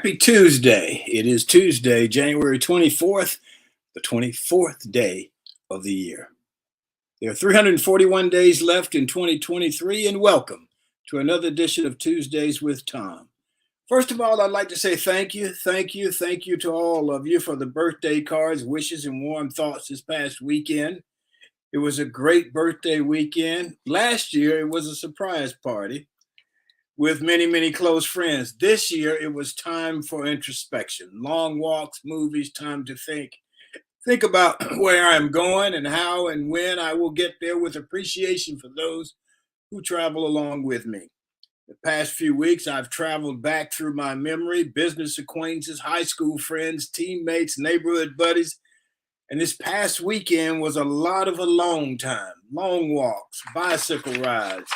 Happy Tuesday. It is Tuesday, January 24th, the 24th day of the year. There are 341 days left in 2023, and welcome to another edition of Tuesdays with Thom. First of all, I'd like to say thank you to all of you for the birthday cards, wishes, and warm thoughts this past weekend. It was a great birthday weekend. Last year, it was a surprise party with many, many close friends. This year, it was time for introspection, long walks, movies, time to think about where I'm going and how and when I will get there, with appreciation for those who travel along with me. The past few weeks, I've traveled back through my memory, business acquaintances, high school friends, teammates, neighborhood buddies. And this past weekend was a lot of alone time, long walks, bicycle rides,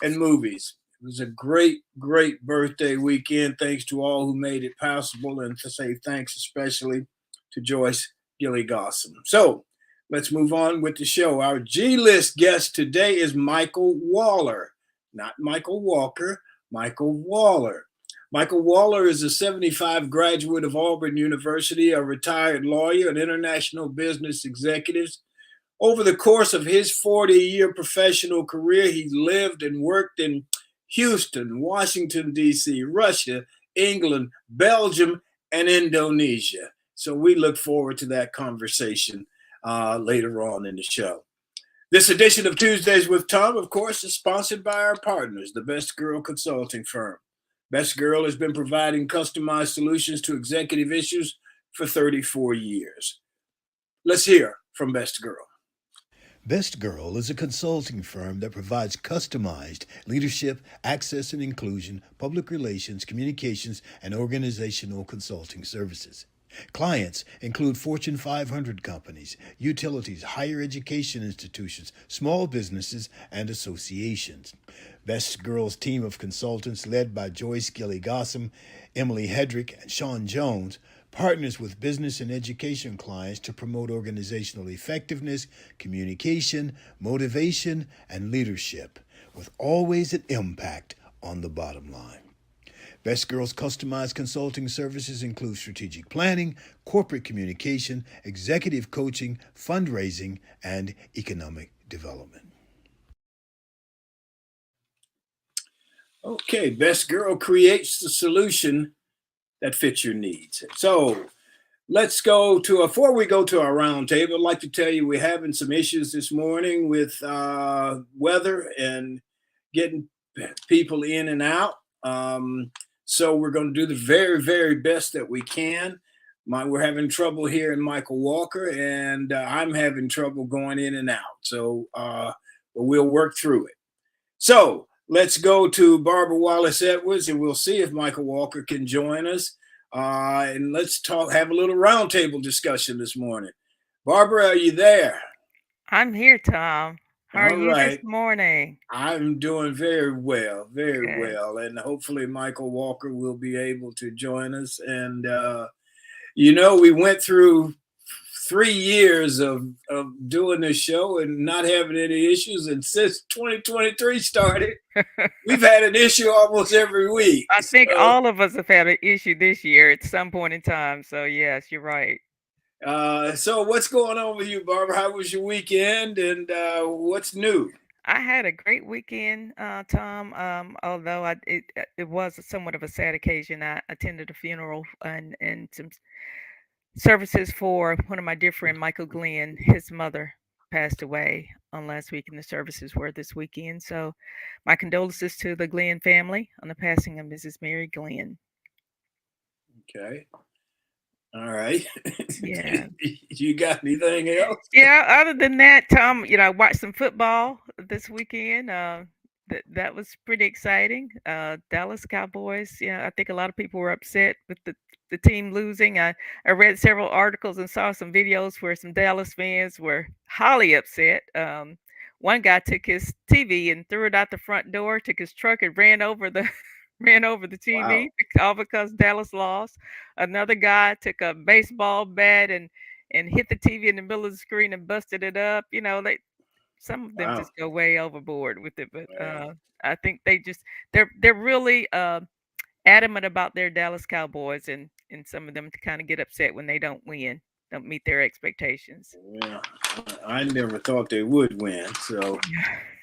and movies. It was a great, great birthday weekend. Thanks to all who made it possible, and to say thanks especially to Joyce Gilly Gossam. So let's move on with the show. Our G list guest today is Michael Waller, not Michael Walker, Michael Waller. Michael Waller is a 75 graduate of Auburn University, a retired lawyer and international business executive. Over the course of his 40-year professional career, he lived and worked in Houston, Washington, D.C., Russia, England, Belgium, and Indonesia. So we look forward to that conversation later on in the show. This edition of Tuesdays with Thom, of course, is sponsored by our partners, the Best Girl Consulting Firm. Best Girl has been providing customized solutions to executive issues for 34 years. Let's hear from Best Girl. Best Girl is a consulting firm that provides customized leadership, access and inclusion, public relations, communications, and organizational consulting services. Clients include Fortune 500 companies, utilities, higher education institutions, small businesses, and associations. Best Girl's team of consultants, led by Joyce Gilly Gossam, Emily Hedrick, and Sean Jones, partners with business and education clients to promote organizational effectiveness, communication, motivation, and leadership, with always an impact on the bottom line. Best Girl's customized consulting services include strategic planning, corporate communication, executive coaching, fundraising, and economic development. Okay, Best Girl creates the solution that fits your needs. So let's go to, before we go to our roundtable, I'd like to tell you we're having some issues this morning with weather and getting people in and out. So we're going to do the very, very best that we can. We're having trouble here in Michael Walker, and I'm having trouble going in and out. So we'll work through it. So let's go to Barbara Wallace Edwards, and we'll see if Michael Walker can join us. And let's have a little roundtable discussion this morning. Barbara, are you there? I'm here, Thom. How are All you this right. morning? I'm doing very well, very Good. well. And hopefully Michael Walker will be able to join us. And, we went through 3 years of doing this show and not having any issues. And since 2023 started, we've had an issue almost every week. I think all of us have had an issue this year at some point in time. So, yes, you're right. So what's going on with you, Barbara? How was your weekend, and what's new? I had a great weekend, Thom. Although it was somewhat of a sad occasion. I attended a funeral and some services for one of my dear friend, Michael Glenn. His mother passed away on last week, and the services were this weekend. So, my condolences to the Glenn family on the passing of Mrs. Mary Glenn. Okay. All right. Yeah. You got anything else? Yeah. Other than that, Thom, I watched some football this weekend. That was pretty exciting. Dallas Cowboys. Yeah, I think a lot of people were upset with the team losing. I read several articles and saw some videos where some Dallas fans were highly upset. One guy took his TV and threw it out the front door, took his truck and ran over the ran over the TV, Wow. all because Dallas lost. Another guy took a baseball bat and hit the TV in the middle of the screen and busted it up. Some of them Wow. just go way overboard with it, but Wow. I think they're really adamant about their Dallas Cowboys, and some of them to kind of get upset when they don't win, don't meet their expectations. Well, I never thought they would win, so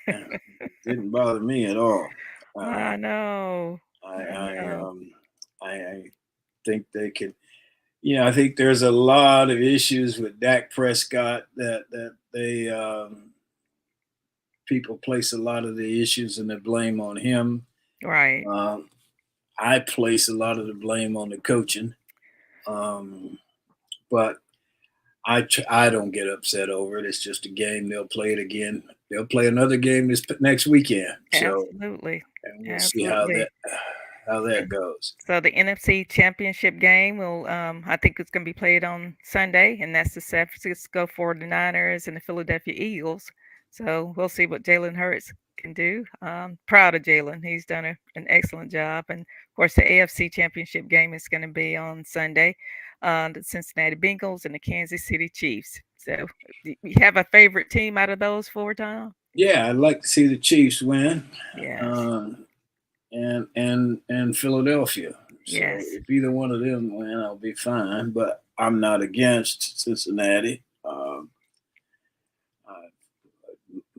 it didn't bother me at all. Uh, I know. I, I I, know. um, I think they could. I think there's a lot of issues with Dak Prescott that they people place a lot of the issues and the blame on him. Right. Um, I place a lot of the blame on the coaching, um, but I don't get upset over it. It's just a game. They'll play it again. They'll play another game this next weekend. So, Absolutely. and we'll see Absolutely. how that goes. So the NFC Championship game will, I think it's going to be played on Sunday, and that's the San Francisco 49ers and the Philadelphia Eagles. So we'll see what Jalen Hurts can do. Proud of Jalen. He's done an excellent job. And of course, the AFC Championship game is going to be on Sunday. The Cincinnati Bengals and the Kansas City Chiefs. So you have a favorite team out of those four, Tom? Yeah, I'd like to see the Chiefs win, Yes. um, and Philadelphia. So Yes. if either one of them win, I'll be fine. But I'm not against Cincinnati.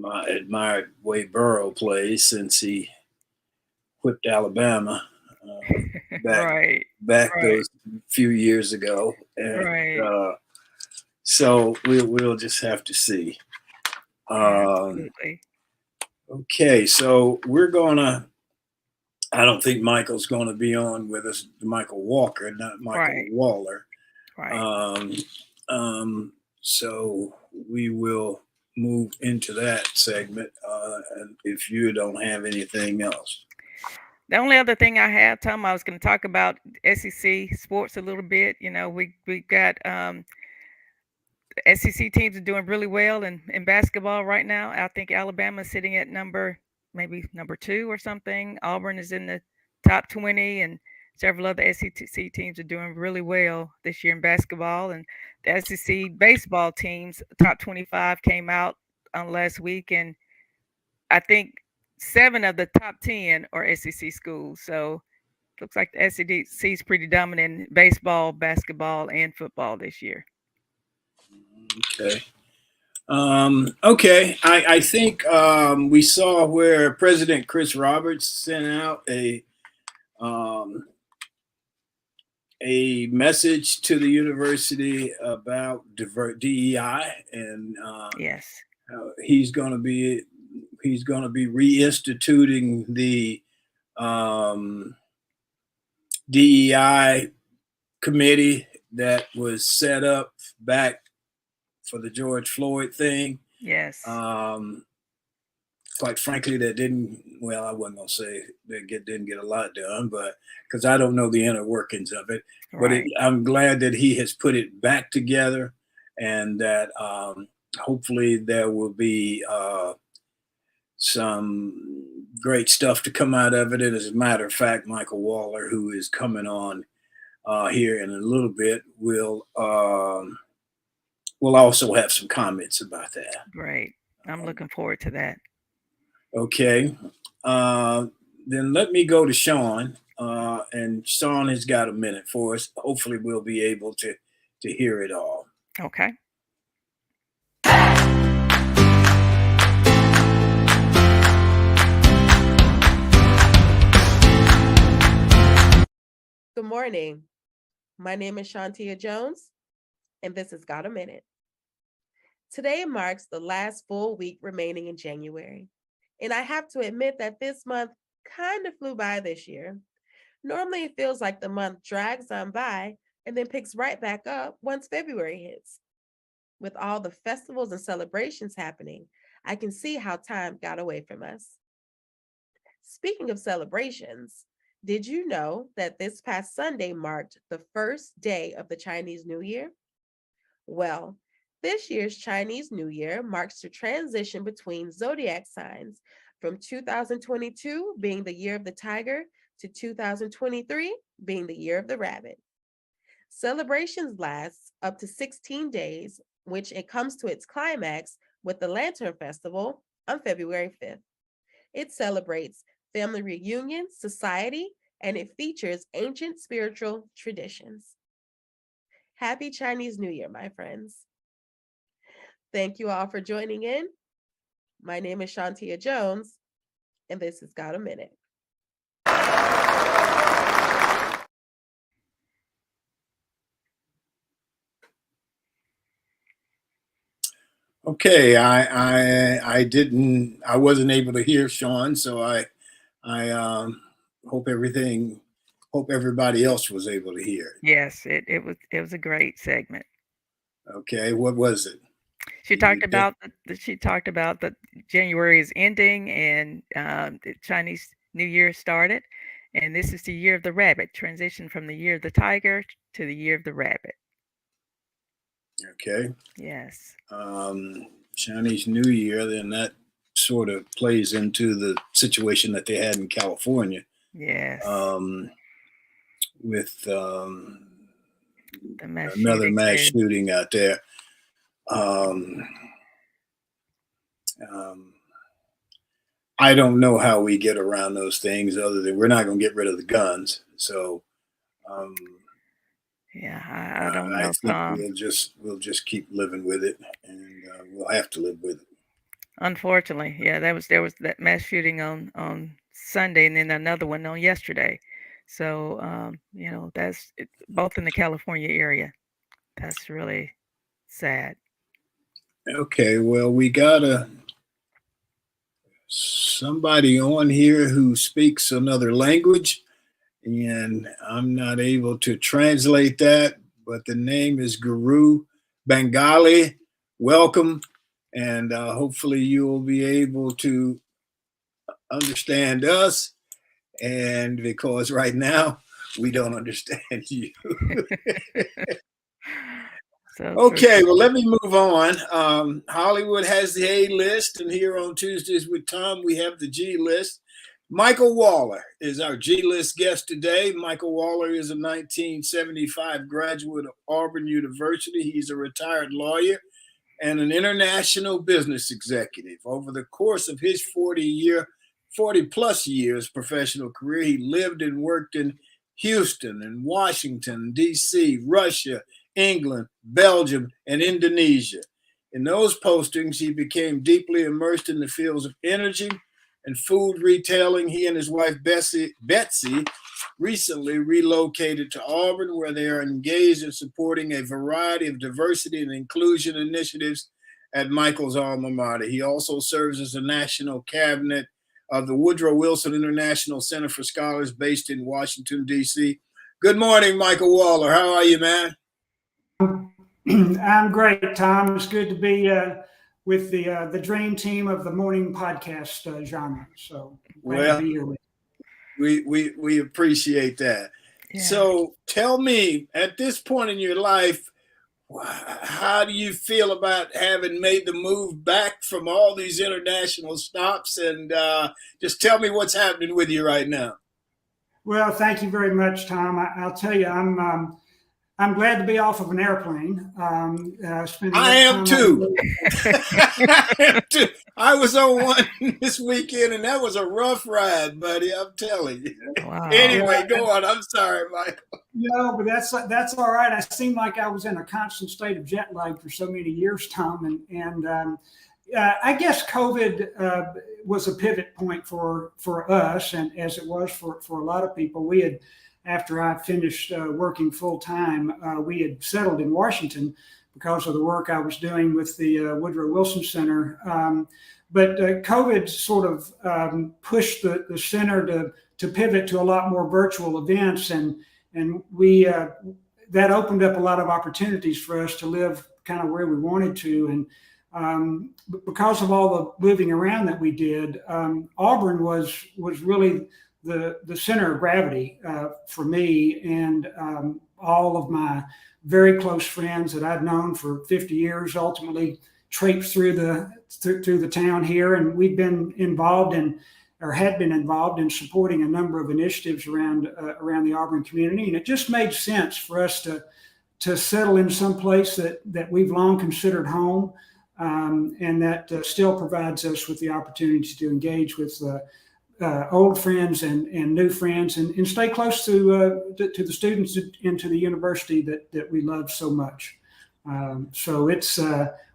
I admired way Burrow plays since he whipped Alabama back Right. back Right. those few years ago, and Right. so we'll just have to see. Um, Absolutely. okay, so we're gonna. I don't think Michael's going to be on with us. Michael Walker, not Michael Right. Waller. Right. Um, so we will move into that segment, and if you don't have anything else. The only other thing I have, Tom, I was going to talk about SEC sports a little bit. You know, we got SEC teams are doing really well in basketball right now. I think Alabama's sitting at maybe number two or something. Auburn is in the top 20, and several other SEC teams are doing really well this year in basketball. And the SEC baseball teams, top 25, came out on last week, and I think 7 of the top 10 are SEC schools. So looks like the SEC is pretty dominant in baseball, basketball, and football this year. Okay. Okay. I think we saw where President Chris Roberts sent out um, a message to the university about DEI, and Yes. he's going to be reinstituting the um, DEI committee that was set up back for the George Floyd thing. Yes. Quite frankly, that didn't. Well, I wasn't gonna say that didn't get a lot done, but because I don't know the inner workings of it. But Right. I'm glad that he has put it back together, and that hopefully there will be some great stuff to come out of it. And as a matter of fact, Michael Waller, who is coming on here in a little bit, will also have some comments about that. Great. I'm Um, looking forward to that. okay. Then let me go to Sean. And Sean has got a minute for us. Hopefully, we'll be able to hear it all. Okay. Good morning. My name is Shantia Jones, and this has Got a Minute. Today marks the last full week remaining in January, and I have to admit that this month kind of flew by this year. Normally, it feels like the month drags on by and then picks right back up once February hits. With all the festivals and celebrations happening, I can see how time got away from us. Speaking of celebrations, did you know that this past Sunday marked the first day of the Chinese New Year? Well, this year's Chinese New Year marks the transition between zodiac signs from 2022 being the year of the tiger to 2023 being the year of the rabbit. Celebrations last up to 16 days, which it comes to its climax with the Lantern Festival on February 5th. It celebrates family reunion, society, and it features ancient spiritual traditions. Happy Chinese New Year, my friends. Thank you all for joining in. My name is Shantia Jones, and this has Got a Minute. Okay, I wasn't able to hear Sean, so I hope everybody else was able to hear it. Yes, it was a great segment. Okay, what was it? She talked about that January is ending and the Chinese New Year started, and this is the year of the rabbit. Transition from the year of the tiger to the year of the rabbit. Okay. Yes. Chinese New Year, then that sort of plays into the situation that they had in California. Yes. With the another mass shooting out there. I don't know how we get around those things other than we're not going to get rid of the guns. So, yeah, I don't know. I think we'll just keep living with it, and we'll have to live with it. Unfortunately, yeah, there was that mass shooting on Sunday, and then another one on yesterday. So, that's both in the California area. That's really sad. Okay, well, we got somebody on here who speaks another language, and I'm not able to translate that, but the name is Guru Bengali. Welcome, and hopefully you will be able to understand us, and because right now we don't understand you. Okay, well, let me move on. Hollywood has the A list, and here on Tuesdays with Thom, we have the G list. Michael Waller is our G list guest today. Michael Waller is a 1975 graduate of Auburn University. He's a retired lawyer and an international business executive. Over the course of his 40 plus years professional career, he lived and worked in Houston and Washington, D.C., Russia, England, Belgium, and Indonesia. In those postings, he became deeply immersed in the fields of energy and food retailing. He and his wife, Betsy, recently relocated to Auburn, where they are engaged in supporting a variety of diversity and inclusion initiatives at Michael's alma mater. He also serves as a national cabinet of the Woodrow Wilson International Center for Scholars based in Washington, D.C. Good morning, Michael Waller. How are you, man? I'm great, Thom. It's good to be with the dream team of the morning podcast genre. So glad to be here with you. We appreciate that. Yeah. So tell me, at this point in your life, how do you feel about having made the move back from all these international stops? And just tell me what's happening with you right now. Well, thank you very much, Thom. I'll tell you, I'm glad to be off of an airplane. I am too. I was on one this weekend, and that was a rough ride, buddy. I'm telling you. Wow. Anyway, go on. I'm sorry, Michael. No, but that's all right. I seemed like I was in a constant state of jet lag for so many years, Thom, and I guess COVID was a pivot point for us, and as it was for a lot of people. We had, after I finished working full time, we had settled in Washington because of the work I was doing with the Woodrow Wilson Center. But COVID sort of pushed the center to pivot to a lot more virtual events, and we that opened up a lot of opportunities for us to live kind of where we wanted to. And because of all the moving around that we did, Auburn was really the center of gravity for me, and all of my very close friends that I'd known for 50 years ultimately traipsed through the town here, and we've been involved in, or had been involved in, supporting a number of initiatives around the Auburn community, and it just made sense for us to settle in some place that we've long considered home, and that still provides us with the opportunity to engage with old friends and new friends, and stay close to the students and to the university that we love so much. So it's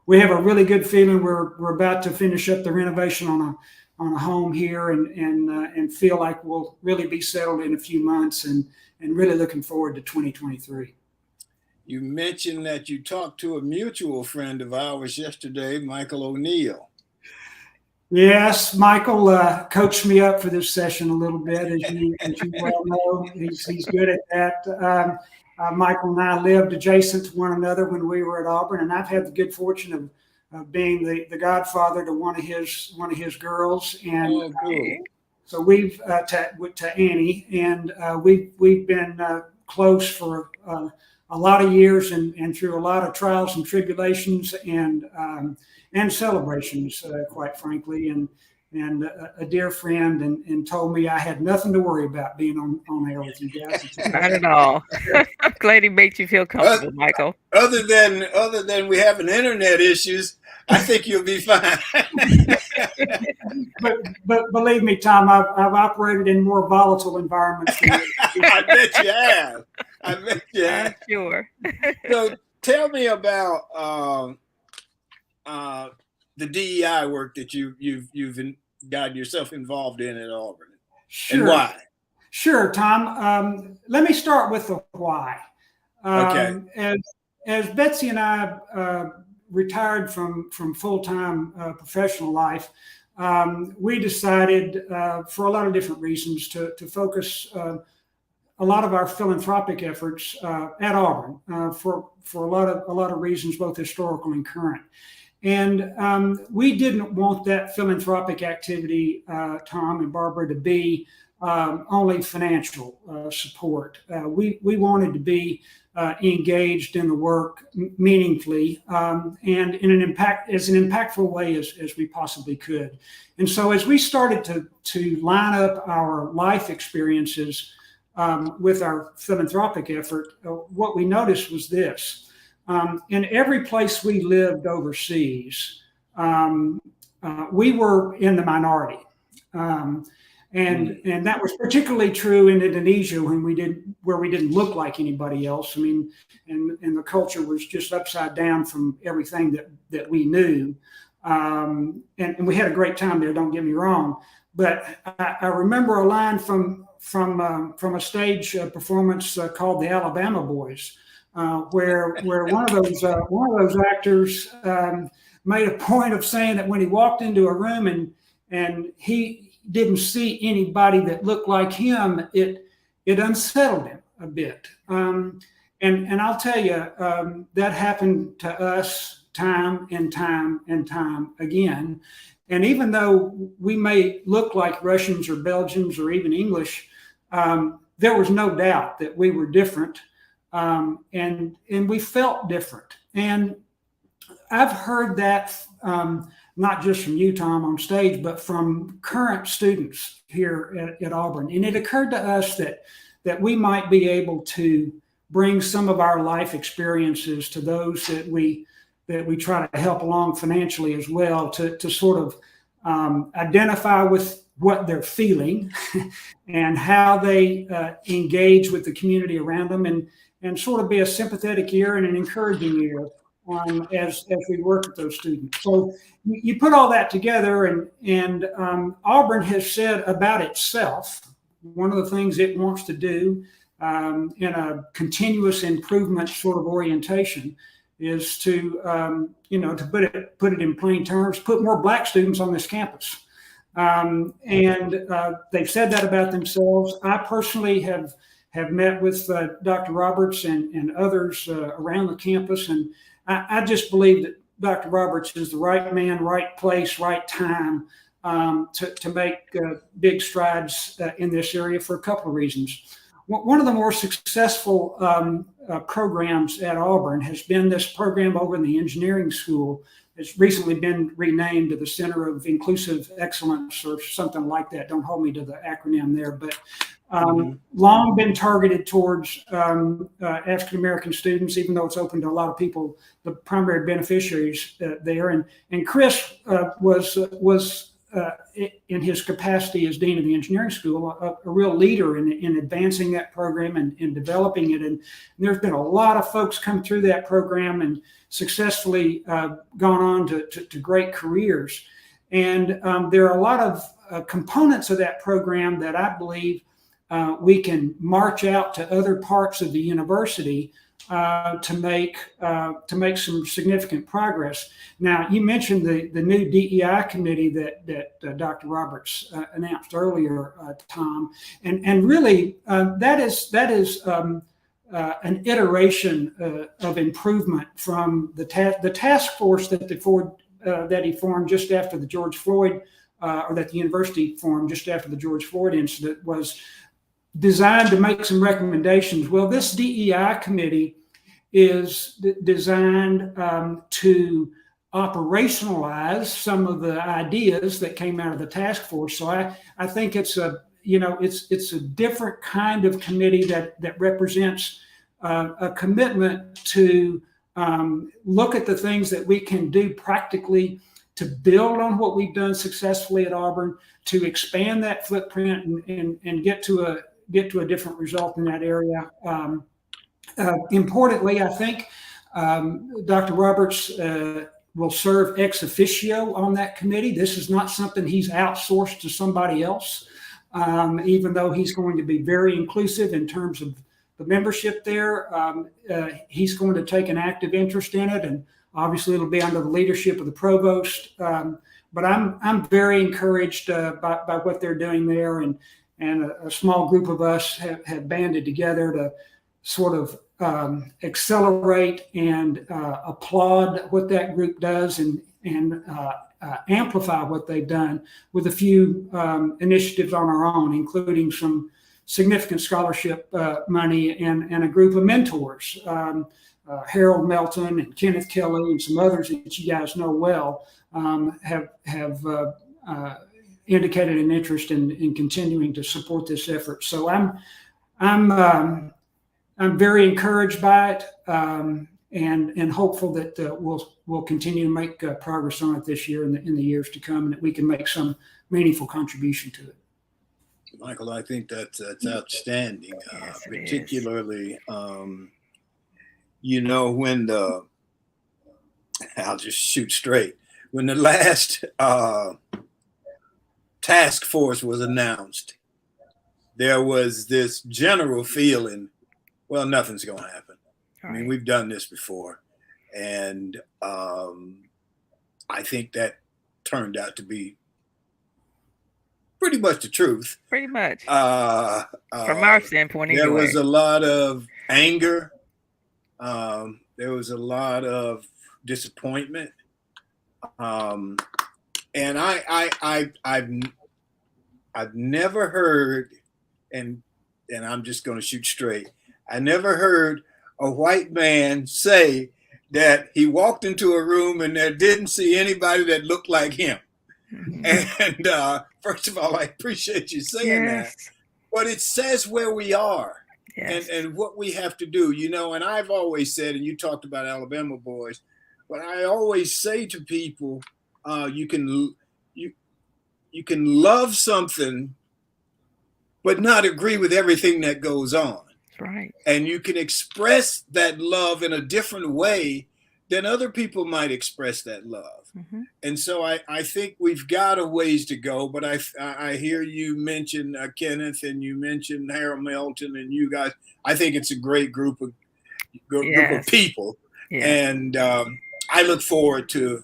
we have a really good feeling. We're about to finish up the renovation on a home here, and feel like we'll really be settled in a few months, and really looking forward to 2023. You mentioned that you talked to a mutual friend of ours yesterday, Michael O'Neill. Yes, Michael coached me up for this session a little bit, as you well know. He's good at that. Michael and I lived adjacent to one another when we were at Auburn, and I've had the good fortune of being the godfather to one of his girls, and cool. so we've to Annie, and we've been close for a lot of years, and through a lot of trials and tribulations, and celebrations, quite frankly, and a dear friend, and told me I had nothing to worry about being on air with you guys. Not at all. I'm glad he made you feel comfortable, Michael. Other than we having internet issues, I think you'll be fine. but believe me, Thom, I've operated in more volatile environments than I bet you have. I bet you have. I'm sure. So tell me about the DEI work that you've gotten yourself involved in at Auburn, Sure. and why? Sure, Thom. Let me start with the why. Okay. As Betsy and I retired from full-time professional life, we decided, for a lot of different reasons, to focus a lot of our philanthropic efforts at Auburn for a lot of reasons, both historical and current. And we didn't want that philanthropic activity, Thom and Barbara, to be only financial support. We wanted to be engaged in the work meaningfully, and in as an impactful way as we possibly could. And so as we started to line up our life experiences with our philanthropic effort, what we noticed was this. In every place we lived overseas, we were in the minority. And that was particularly true in Indonesia where we didn't look like anybody else. I mean, and the culture was just upside down from everything that we knew. And we had a great time there, don't get me wrong. But I remember a line from a stage performance called the Alabama Boys, where one of those actors made a point of saying that when he walked into a room and he didn't see anybody that looked like him, it unsettled him a bit. And I'll tell you, that happened to us time and time and time again. And even though we may look like Russians or Belgians or even English, there was no doubt that we were different, and we felt different. And I've heard that not just from you, Thom, on stage, but from current students here at Auburn. And it occurred to us that we might be able to bring some of our life experiences to those that we try to help along financially as well, to sort of identify with what they're feeling and how they engage with the community around them, and sort of be a sympathetic ear and an encouraging ear as we work with those students. So you put all that together, and Auburn has said about itself, one of the things it wants to do in a continuous improvement sort of orientation is to put it in plain terms, put more Black students on this campus. And they've said that about themselves. I personally have met with Dr. Roberts and others around the campus, and I just believe that Dr. Roberts is the right man, right place, right time to make big strides in this area for a couple of reasons. One of the more successful programs at Auburn has been this program over in the engineering school. It's recently been renamed to the Center of Inclusive Excellence or something like that. Don't hold me to the acronym there, but long been targeted towards African-American students, even though it's open to a lot of people, the primary beneficiaries there. And Chris was in his capacity as dean of the engineering school, a real leader in advancing that program and developing it. And there's been a lot of folks come through that program and successfully gone on to great careers. And there are a lot of components of that program that I believe we can march out to other parts of the university to make some significant progress. Now, you mentioned the new DEI committee that Dr. Roberts announced earlier, Thom, and really that is an iteration of improvement from the task force that he formed just after the George Floyd, or that the university formed just after the George Floyd incident, was designed to make some recommendations. Well, this DEI committee is designed to operationalize some of the ideas that came out of the task force. So I think it's a different kind of committee that represents a commitment to look at the things that we can do practically to build on what we've done successfully at Auburn, to expand that footprint and get to a different result in that area. Importantly, I think Dr. Roberts will serve ex officio on that committee. This is not something he's outsourced to somebody else, even though he's going to be very inclusive in terms of the membership there. He's going to take an active interest in it, and obviously it'll be under the leadership of the provost. But I'm very encouraged by what they're doing there, and a small group of us have banded together to sort of accelerate and applaud what that group does and amplify what they've done with a few initiatives on our own, including some significant scholarship money and a group of mentors, Harold Melton and Kenneth Kelly and some others that you guys know well, have indicated an interest in continuing to support this effort. So I'm very encouraged by it, and hopeful that we'll continue to make progress on it this year and in the years to come, and that we can make some meaningful contribution to it. Michael, I think that's outstanding, Yes, it particularly, when I'll just shoot straight. When the last task force was announced, there was this general feeling, well, nothing's going to happen. All I mean, right. we've done this before. And I think that turned out to be pretty much the truth. Pretty much. From From our standpoint, anyway. There was a lot of anger. There was a lot of disappointment. And I've never heard, and I'm just going to shoot straight, I never heard a white man say that he walked into a room and there didn't see anybody that looked like him. Mhm. And first of all, I appreciate you saying that, but it says where we are. Yes. And what we have to do, and I've always said, and you talked about Alabama boys, but I always say to people, you can love something, but not agree with everything that goes on. That's right. And you can express that love in a different way than other people might express that love. Mm-hmm. And so I think we've got a ways to go, but I hear you mention Kenneth, and you mentioned Harold Melton, and you guys. I think it's a great group of people, and I look forward to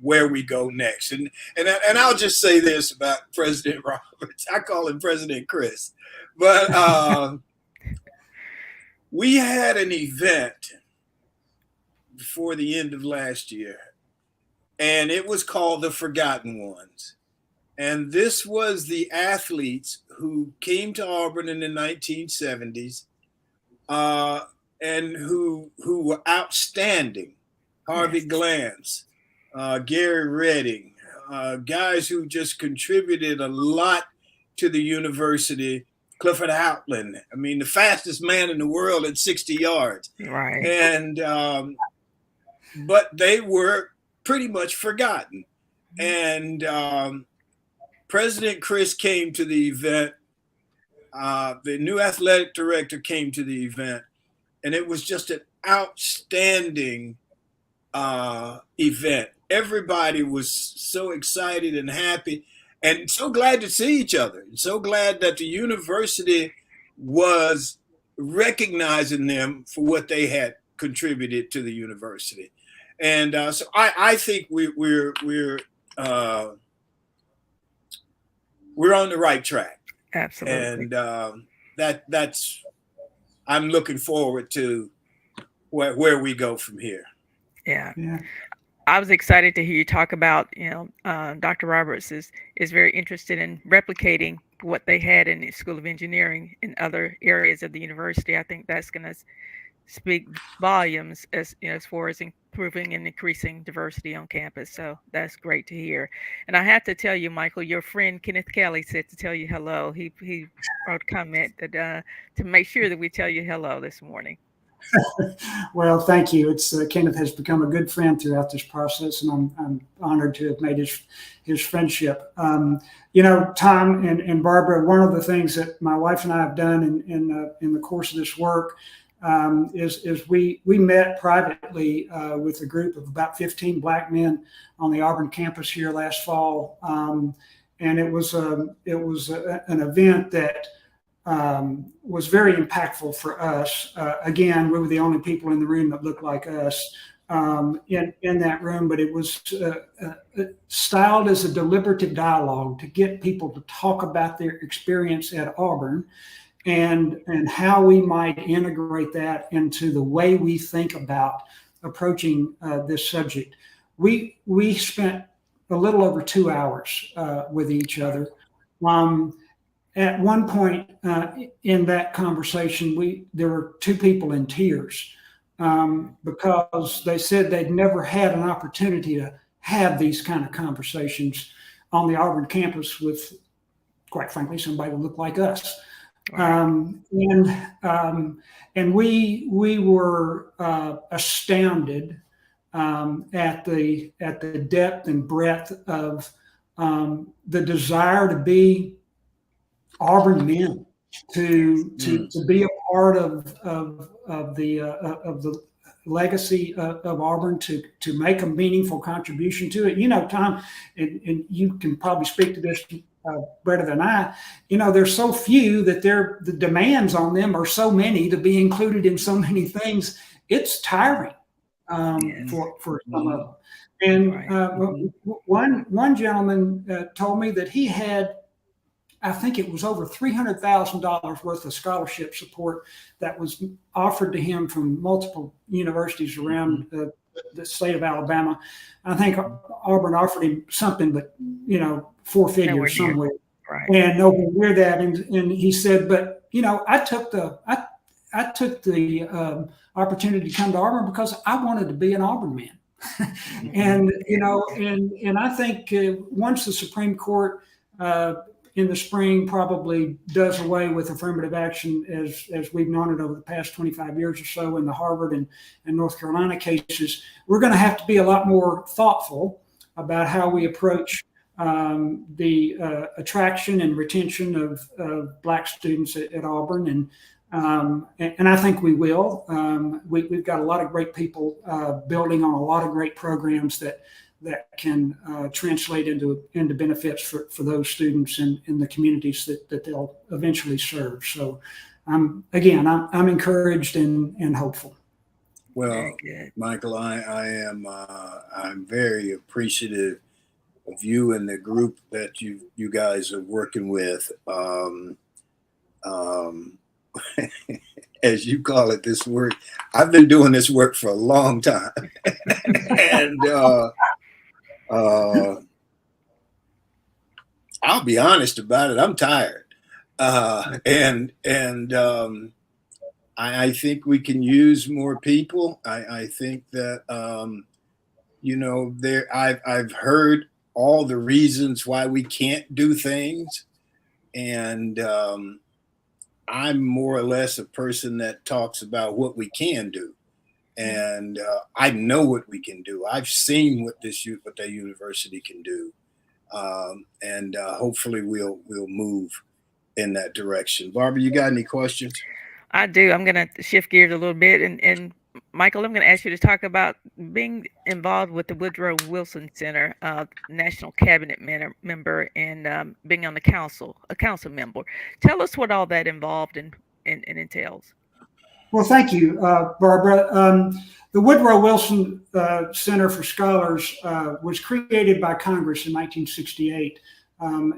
where we go next. And I'll just say this about President Roberts. I call him President Chris, but we had an event before the end of last year, and it was called The Forgotten Ones. And this was the athletes who came to Auburn in the 1970s and who were outstanding. Harvey Glantz, Gary Redding, guys who just contributed a lot to the university. Clifford Outland, I mean, the fastest man in the world at 60 yards. Right. And but they were pretty much forgotten. And President Chris came to the event. The new athletic director came to the event, and it was just an outstanding event. Everybody was so excited and happy and so glad to see each other. And so glad that the university was recognizing them for what they had contributed to the university. And so I think we're on the right track. Absolutely. And that's I'm looking forward to where we go from here. Yeah. Yeah. I was excited to hear you talk about, Dr. Roberts is very interested in replicating what they had in the School of Engineering in other areas of the university. I think that's going to speak volumes as far as improving and increasing diversity on campus. So that's great to hear. And I have to tell you, Michael, your friend Kenneth Kelly said to tell you hello. He wrote a comment that to make sure that we tell you hello this morning. Well, thank you. It's Kenneth has become a good friend throughout this process, and I'm honored to have made his friendship. Thom and Barbara, one of the things that my wife and I have done in the course of this work is we met privately with a group of about 15 Black men on the Auburn campus here last fall, and it was an event that was very impactful for us. Again, we were the only people in the room that looked like us in that room, but it was styled as a deliberative dialogue to get people to talk about their experience at Auburn and how we might integrate that into the way we think about approaching this subject. We spent a little over 2 hours with each other. At one point in that conversation, there were two people in tears because they said they'd never had an opportunity to have these kind of conversations on the Auburn campus with, quite frankly, somebody who looked like us. And we were astounded at the depth and breadth of the desire to be Auburn men, to be a part of the legacy of Auburn, to make a meaningful contribution to it. Thom, and you can probably speak to this better than I. There's so few that the demands on them are so many to be included in so many things. It's tiring for some of them. And one gentleman told me that he had, I think it was over $300,000 worth of scholarship support that was offered to him from multiple universities around the state of Alabama. I think Auburn offered him something, but 4 figures somewhere, right? And nowhere near that. And he said, but I took the opportunity to come to Auburn because I wanted to be an Auburn man. And I think once the Supreme Court in the spring probably does away with affirmative action as we've known it over the past 25 years or so in the Harvard and North Carolina cases, we're going to have to be a lot more thoughtful about how we approach the attraction and retention of Black students at Auburn. And I think we will. We've got a lot of great people building on a lot of great programs that can translate into benefits for those students in the communities that they'll eventually serve. So, I'm encouraged and hopeful. Well, Michael, I'm very appreciative of you and the group that you guys are working with. As you call it, this work. I've been doing this work for a long time, and I'll be honest about it. I'm tired, and I think we can use more people. I think that I've heard all the reasons why we can't do things, and I'm more or less a person that talks about what we can do. And I know what we can do. I've seen what that university can do. and hopefully we'll move in that direction. Barbara, you got any questions? I do. I'm going to shift gears a little bit, and Michael, I'm going to ask you to talk about being involved with the Woodrow Wilson Center, national cabinet member, and being on the council, a council member. Tell us what all that involved and entails. Well, thank you, Barbara. The Woodrow Wilson Center for Scholars was created by Congress in 1968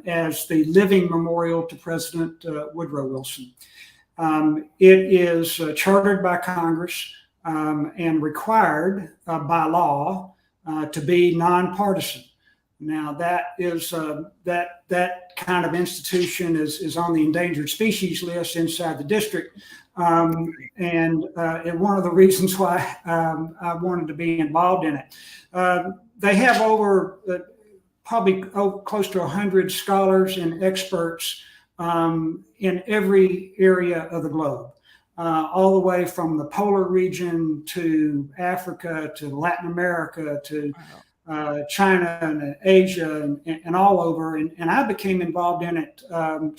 as the living memorial to President Woodrow Wilson. It is chartered by Congress and required by law to be nonpartisan. Now, that is that kind of institution is on the endangered species list inside the district. And one of the reasons why I wanted to be involved in it. They have over probably close to 100 scholars and experts in every area of the globe, all the way from the polar region to Africa to Latin America to China and Asia and all over. And I became involved in it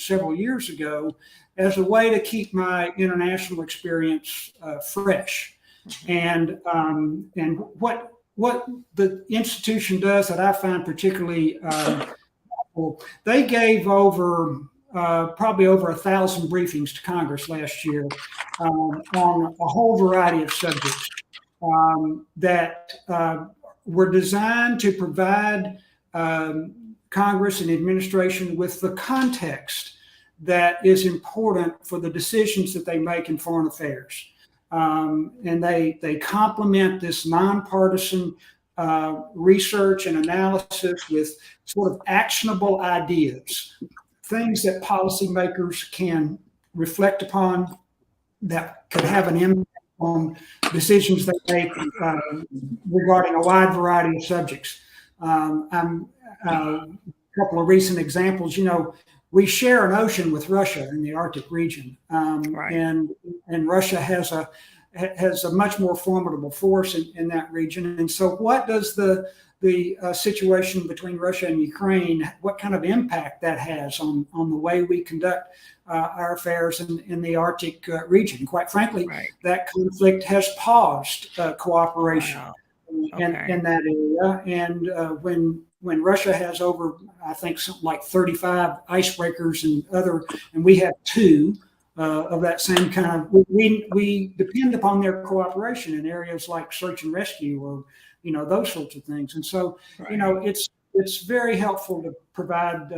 several years ago as a way to keep my international experience fresh. And what the institution does that I find particularly helpful, they gave over probably over 1,000 briefings to Congress last year on a whole variety of subjects that were designed to provide Congress and the administration with the context that is important for the decisions that they make in foreign affairs. And they complement this nonpartisan research and analysis with sort of actionable ideas, things that policymakers can reflect upon that could have an impact on decisions they make regarding a wide variety of subjects. A couple of recent examples, we share an ocean with Russia in the Arctic region, Right. and Russia has a much more formidable force in that region. And so, what does the situation between Russia and Ukraine, what kind of impact that has on the way we conduct our affairs in the Arctic region? Quite frankly, Right. that conflict has paused cooperation Wow. in that area. And when Russia has over, I think, something like 35 icebreakers and we have 2 of that same kind of, we depend upon their cooperation in areas like search and rescue or, those sorts of things. And so, Right. it's very helpful to provide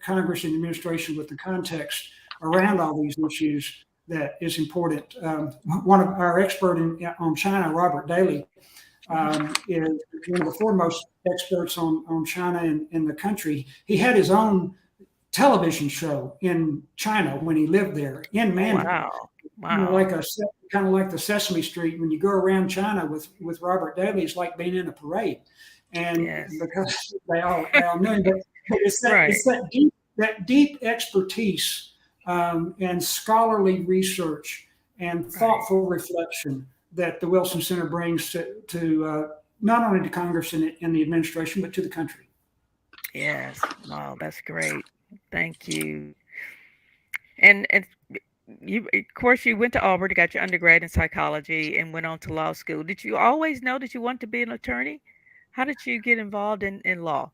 Congress and administration with the context around all these issues that is important. One of our expert on China, Robert Daly, is one of the foremost experts on China in the country. He had his own television show in China when he lived there in Mandarin. Wow. Kind of like the Sesame Street. When you go around China with Robert Daly, it's like being in a parade, and Yes. because they all knew him. But it's that, Right. it's that deep expertise and scholarly research and thoughtful reflection that the Wilson Center brings to not only to Congress and the administration, but to the country. Yes. Wow, that's great. Thank you. And you, of course, you went to Auburn, got your undergrad in psychology, and went on to law school. Did you always know that you wanted to be an attorney? How did you get involved in law?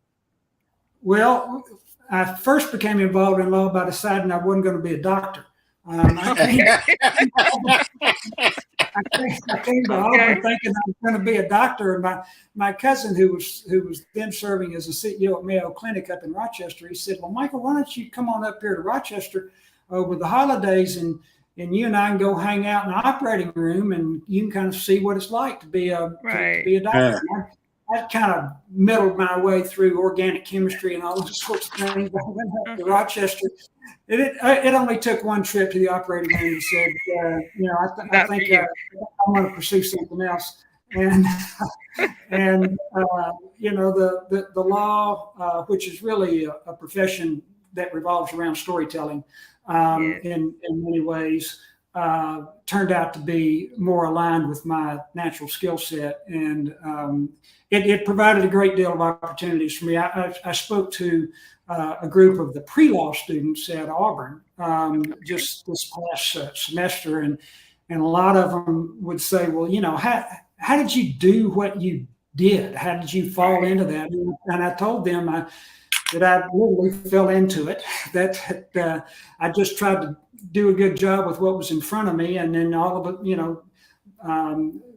Well, I first became involved in law by deciding I wasn't going to be a doctor. I came to Auburn thinking I was going to be a doctor, and my cousin, who was then serving as a CEO at Mayo Clinic up in Rochester, he said, "Well, Michael, why don't you come on up here to Rochester over the holidays, and you and I can go hang out in the operating room, and you can kind of see what it's like to be a doctor." I kind of middled my way through organic chemistry and all those sorts of things. I went up to Rochester. It only took one trip to the operating room and said, I think I want to pursue something else. And the law, which is really a profession that revolves around storytelling in many ways, turned out to be more aligned with my natural skill set, and it provided a great deal of opportunities for me. I spoke to a group of the pre-law students at Auburn just this past semester, and a lot of them would say, well, how did you do what you did? How did you fall into that? And I told them that I literally fell into it, that I just tried to do a good job with what was in front of me. And then all of it,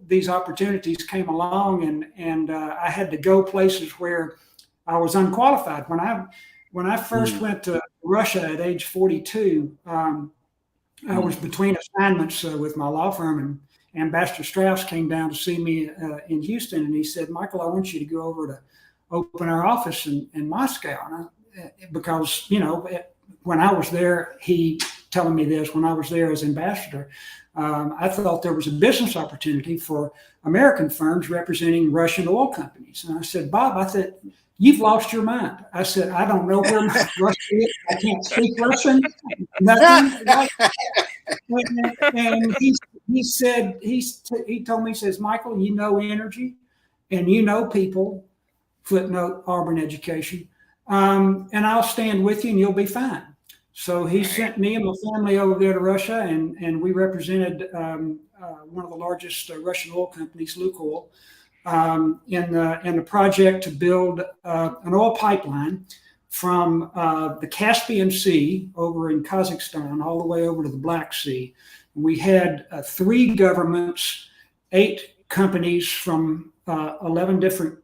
these opportunities came along, and I had to go places where I was unqualified. When I first went to Russia at age 42, I was between assignments with my law firm, and Ambassador Strauss came down to see me in Houston, and he said, Michael, I want you to go over to open our office in Moscow. Because, when I was there, he telling me this, when I was there as ambassador, I thought there was a business opportunity for American firms representing Russian oil companies. And I said, Bob, I said, you've lost your mind. I said, I don't know where my Russian is. I can't speak Russian, nothing. And he said, he told me, he says, Michael, you know energy and you know people, footnote, Auburn education, and I'll stand with you and you'll be fine. So he sent me and my family over there to Russia, and we represented one of the largest Russian oil companies, Lukoil, in the project to build an oil pipeline from the Caspian Sea over in Kazakhstan all the way over to the Black Sea. We had 3 governments, 8 companies from 11 different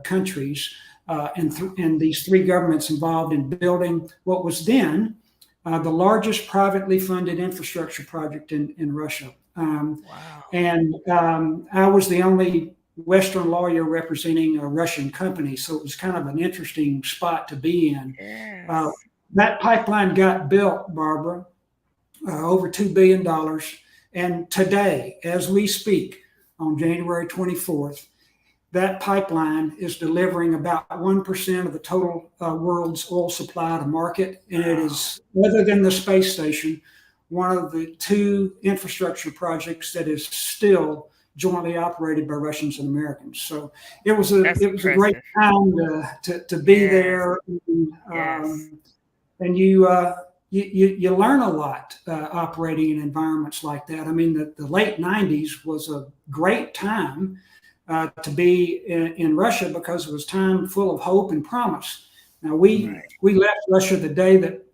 countries, and these 3 governments involved in building what was then the largest privately funded infrastructure project in Russia. Wow. And I was the only Western lawyer representing a Russian company, so it was kind of an interesting spot to be in. Yes. That pipeline got built, Barbara, over $2 billion. And today, as we speak, on January 24th, that pipeline is delivering about 1% of the total world's oil supply to market. And it is, other than the space station, one of the 2 infrastructure projects that is still jointly operated by Russians and Americans. So it was a great time to be there. And you learn a lot operating in environments like that. I mean, the late 90s was a great time to be in Russia, because it was time full of hope and promise. Now we left Russia the day that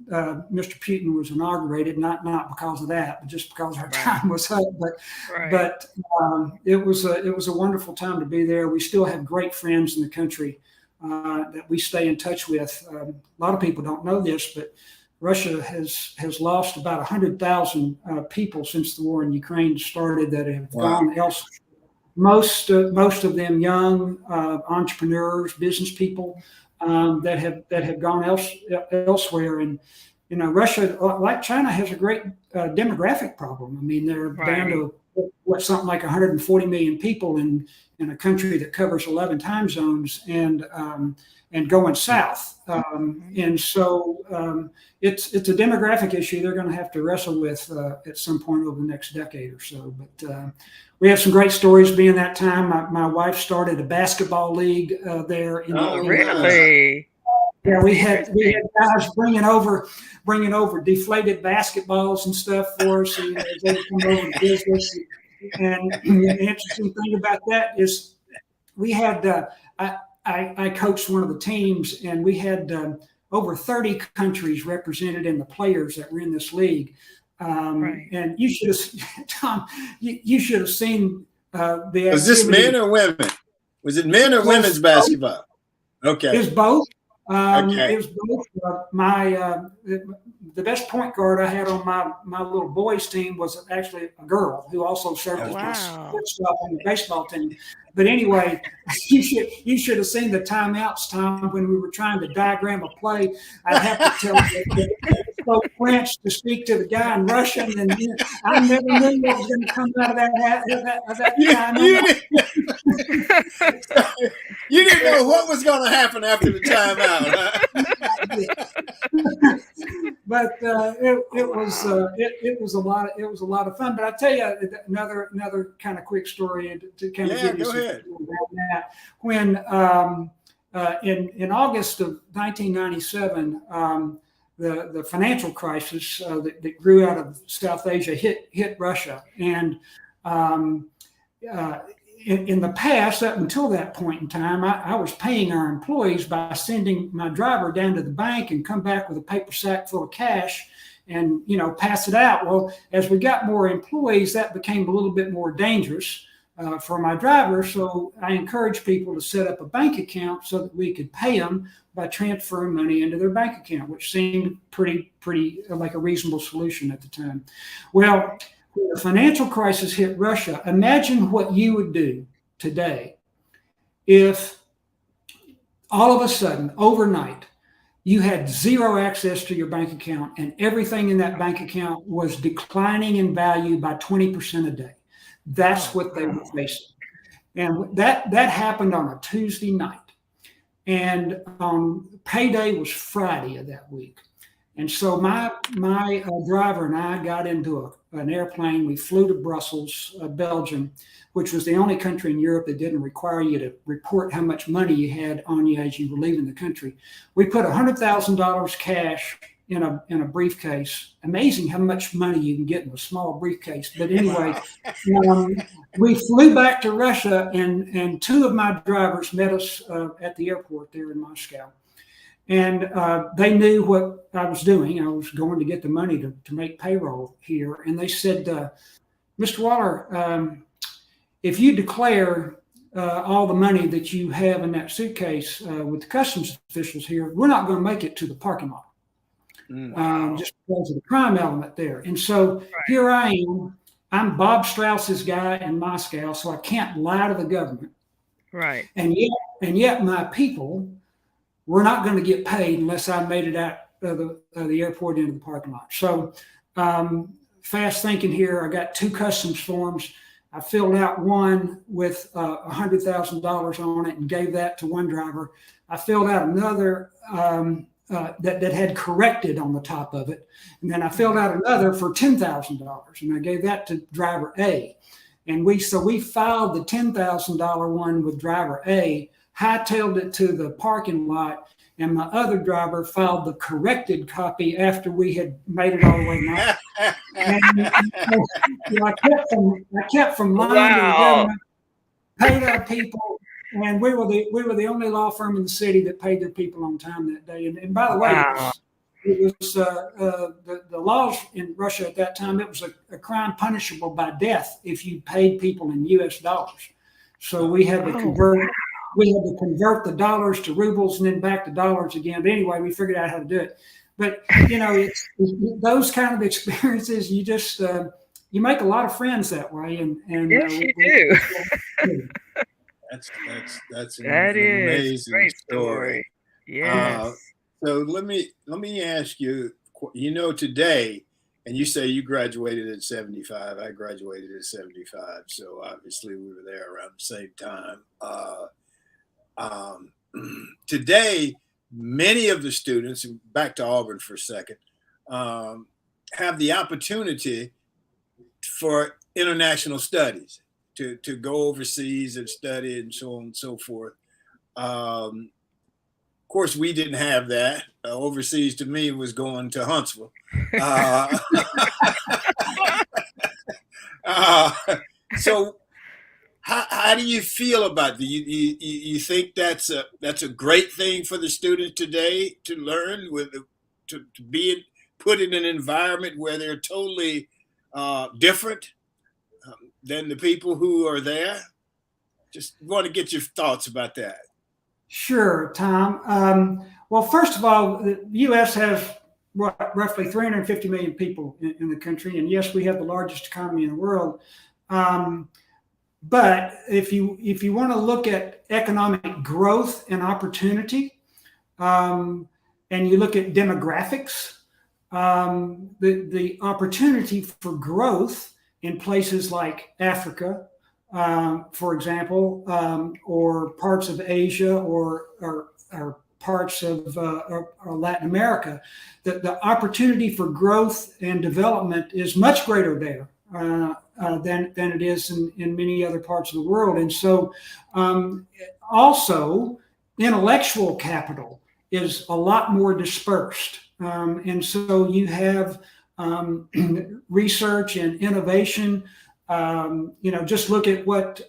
Mr. Putin was inaugurated, not because of that, but just because our time was up. But it was a wonderful time to be there. We still have great friends in the country that we stay in touch with. A lot of people don't know this, but Russia has lost about 100,000 people since the war in Ukraine started that have gone elsewhere. Most of them young entrepreneurs, business people that have gone elsewhere. And Russia, like China, has a great demographic problem. I mean, they're down to something like 140 million people in a country that covers 11 time zones, and going south. And so it's a demographic issue they're going to have to wrestle with at some point over the next decade or so. But we have some great stories being that time. My wife started a basketball league there. Really? Yeah, we had guys bringing over deflated basketballs and stuff for us, and they come over to business. And the interesting thing about that is we had I coached one of the teams, and we had over 30 countries represented in the players that were in this league. And you should have, Thom, you should have seen the. Was this men or women? Was it men or women's basketball? Okay. It's both. Okay. It was both. The best point guard I had on my little boys team was actually a girl who also served as my shortstop on the baseball team. But anyway, you should have seen the timeouts, Thom, when we were trying to diagram a play. I'd have to tell spoke French to speak to the guy in Russian, and I never knew what was going to come out of that timeout. You didn't know what was going to happen after the timeout, huh? but it was Wow. it was a lot. It was a lot of fun. But I tell you another kind of quick story to kind of Yeah, give you go some ahead. about that. When in August of 1997, the financial crisis that grew out of South Asia hit Russia, and uh, in the past, up until that point in time, I was paying our employees by sending my driver down to the bank and come back with a paper sack full of cash and pass it out. Well, as we got more employees, that became a little bit more dangerous for my driver. So I encouraged people to set up a bank account so that we could pay them by transferring money into their bank account, which seemed pretty like a reasonable solution at the time. Well, when the financial crisis hit Russia, imagine what you would do today if all of a sudden, overnight, you had zero access to your bank account and everything in that bank account was declining in value by 20% a day. That's what they were facing. And that happened on a Tuesday night. And payday was Friday of that week. And so my driver and I got into an airplane. We flew to Brussels, Belgium, which was the only country in Europe that didn't require you to report how much money you had on you as you were leaving the country. We put $100,000 cash in a briefcase. Amazing how much money you can get in a small briefcase. But anyway, we flew back to Russia, and two of my drivers met us at the airport there in Moscow. And they knew what I was doing. I was going to get the money to make payroll here. And they said, Mr. Waller, if you declare all the money that you have in that suitcase with the customs officials here, we're not going to make it to the parking lot. Just because of the crime element there. And so here I am. I'm Bob Strauss's guy in Moscow, so I can't lie to the government. Right. And yet my people were not going to get paid unless I made it out of the airport into the parking lot. So fast thinking here, I got two customs forms. I filled out one with $100,000 on it and gave that to one driver. I filled out another that had corrected on the top of it. And then I filled out another for $10,000 and I gave that to driver A. And we filed the $10,000 one with driver A, hightailed it to the parking lot, and my other driver filed the corrected copy after we had made it all the way back. I kept from lying to the government, paid our people, and we were the only law firm in the city that paid their people on time that day. And by the way, it was the laws in Russia at that time. It was a crime punishable by death if you paid people in U.S. dollars. So we had to convert. We had to convert the dollars to rubles and then back to dollars again. But anyway, we figured out how to do it. But it's those kind of experiences. You just you make a lot of friends that way. And yes, you do. That's an That is amazing great story. Yes. So let me ask you. Today, and you say you graduated at 75. I graduated at 75. So obviously we were there around the same time. Today, many of the students, back to Auburn for a second, have the opportunity for international studies, to go overseas and study and so on and so forth. Of course, we didn't have that. Overseas to me was going to Huntsville. So how do you feel about that? You think that's a great thing for the student today to learn, to be put in an environment where they're totally different than the people who are there? Just want to get your thoughts about that. Sure, Tom. Well, first of all, the U.S. has roughly 350 million people in the country, and yes, we have the largest economy in the world. But if you want to look at economic growth and opportunity, and you look at demographics, the opportunity for growth in places like Africa, for example, or parts of Asia, or parts of or Latin America, the opportunity for growth and development is much greater there than it is in many other parts of the world. And so also intellectual capital is a lot more dispersed. And so you have research and innovation. Just look at what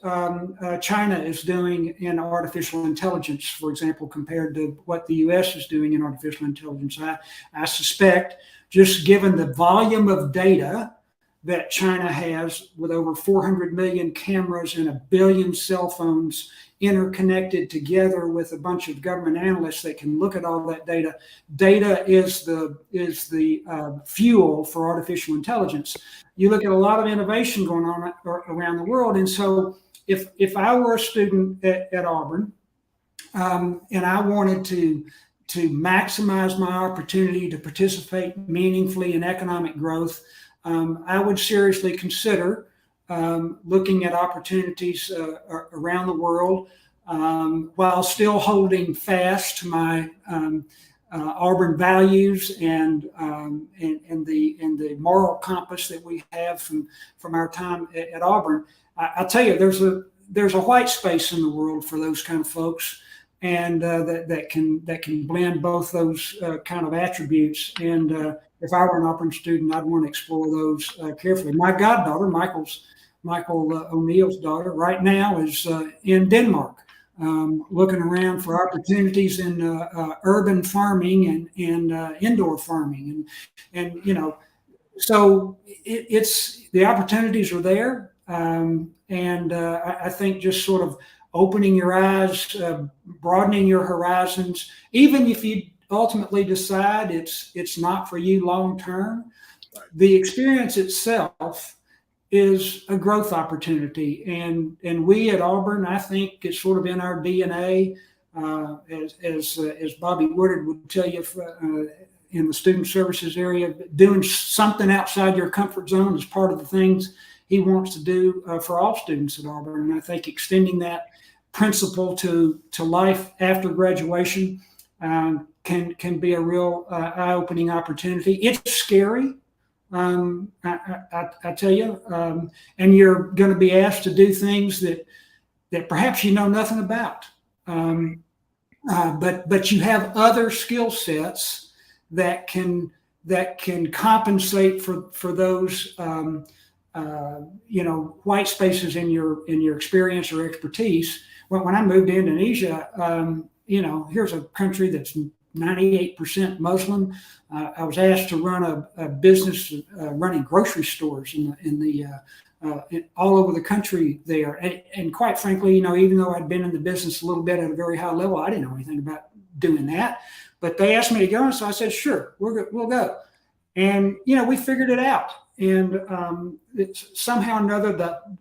China is doing in artificial intelligence, for example, compared to what the US is doing in artificial intelligence. I suspect, just given the volume of data that China has, with over 400 million cameras and 1 billion cell phones interconnected together with a bunch of government analysts that can look at all that data. Data is the fuel for artificial intelligence. You look at a lot of innovation going on around the world. And so if I were a student at Auburn and I wanted to maximize my opportunity to participate meaningfully in economic growth, I would seriously consider looking at opportunities around the world while still holding fast to my Auburn values and the moral compass that we have from our time at Auburn. I'll tell you, there's a white space in the world for those kind of folks, and that can blend both those kind of attributes. And if I were an Auburn student, I'd want to explore those carefully. My goddaughter, Michael O'Neill's daughter, right now is in Denmark, looking around for opportunities in urban farming and indoor farming, and so it's the opportunities are there, and I think just sort of opening your eyes, broadening your horizons, even if you ultimately decide it's not for you long term, the experience itself is a growth opportunity. And we at Auburn, I think it's sort of in our DNA, as Bobby Woodard would tell you in the student services area, doing something outside your comfort zone is part of the things he wants to do for all students at Auburn. And I think extending that principle to life after graduation can be a real eye-opening opportunity. It's scary. I tell you, and you're going to be asked to do things that perhaps you know nothing about, but you have other skill sets that can compensate for those white spaces in your experience or expertise. When I moved to Indonesia, here's a country that's 98% Muslim. I was asked to run a business running grocery stores all over the country there. And quite frankly, even though I'd been in the business a little bit at a very high level, I didn't know anything about doing that. But they asked me to go, and so I said, sure, we'll go. And, we figured it out. And it's somehow or another,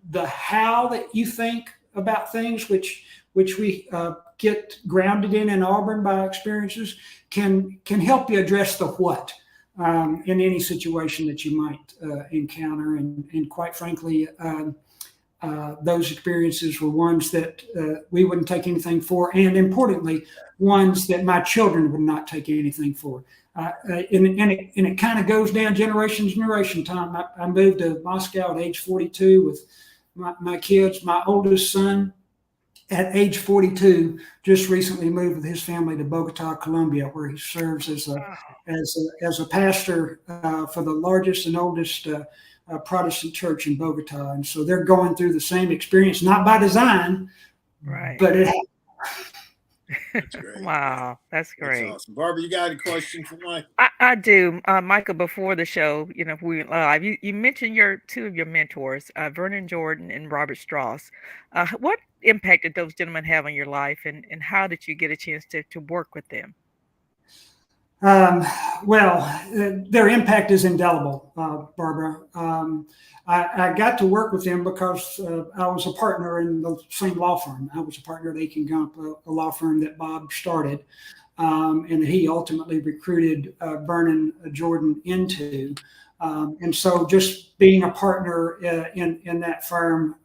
the how that you think about things, which we get grounded in Auburn by experiences, can help you address the what in any situation that you might encounter. And quite frankly, those experiences were ones that we wouldn't take anything for, and importantly, ones that my children would not take anything for. And it kind of goes down generation to generation. Tom, I moved to Moscow at age 42 with my kids. My oldest son, at age 42, just recently moved with his family to Bogota, Colombia, where he serves as a pastor for the largest and oldest Protestant church in Bogota. And so they're going through the same experience, not by design, right? But it. That's great. Wow, that's great. That's awesome. Barbara, you got a question for Mike? I do. Michael, before the show, we went live. You mentioned two of your mentors, Vernon Jordan and Robert Strauss. What impact did those gentlemen have on your life, and how did you get a chance to work with them? Their impact is indelible, Barbara. I got to work with them because I was a partner in the same law firm. I was a partner at Aiken Gump, a law firm that Bob started, and that he ultimately recruited Vernon Jordan into. And so just being a partner in that firm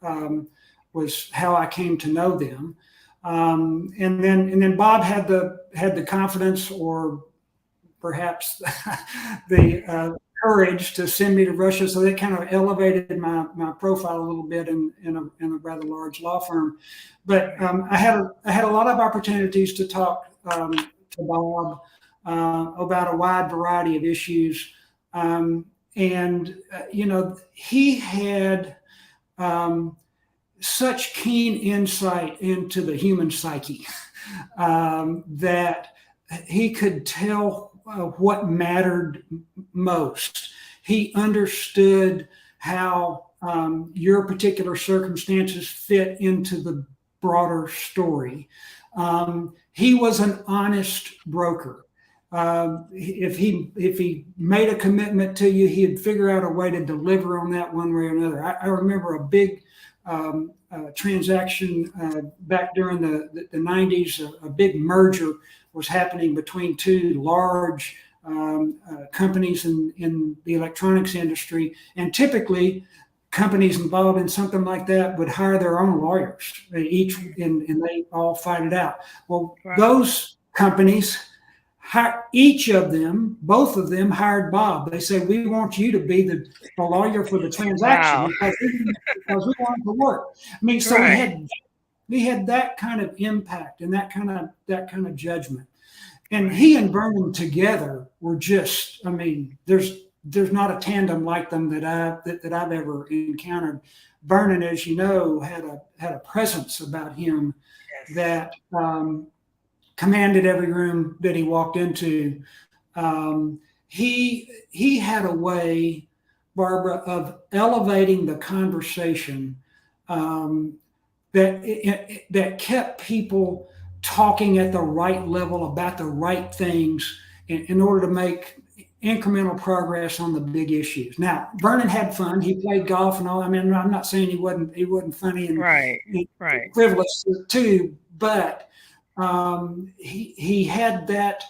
was how I came to know them. And then Bob had the confidence, or perhaps the courage, to send me to Russia. So that kind of elevated my profile a little bit in a rather large law firm. But I had a lot of opportunities to talk to Bob about a wide variety of issues. He had such keen insight into the human psyche that he could tell what mattered most. He understood how your particular circumstances fit into the broader story. He was an honest broker. If he made a commitment to you, he'd figure out a way to deliver on that one way or another. I remember a big transaction back during the 90s. A big merger was happening between two large companies in the electronics industry, and typically companies involved in something like that would hire their own lawyers, and they all fight it out. Well, Right. Those companies, both of them hired Bob. They said, "We want you to be the lawyer for the transaction." Wow. because we want to work. I mean, so Right. we had that kind of impact and that kind of judgment. And Right. he and Vernon together were just, I mean, there's not a tandem like them that I've ever encountered. Vernon, as you know, had a presence about him Yes. that commanded every room that he walked into. He had a way, Barbara, of elevating the conversation that kept people talking at the right level about the right things in order to make incremental progress on the big issues. Now, Vernon had fun. He played golf and all. I mean, I'm not saying he wasn't funny and Right. frivolous too, but he had that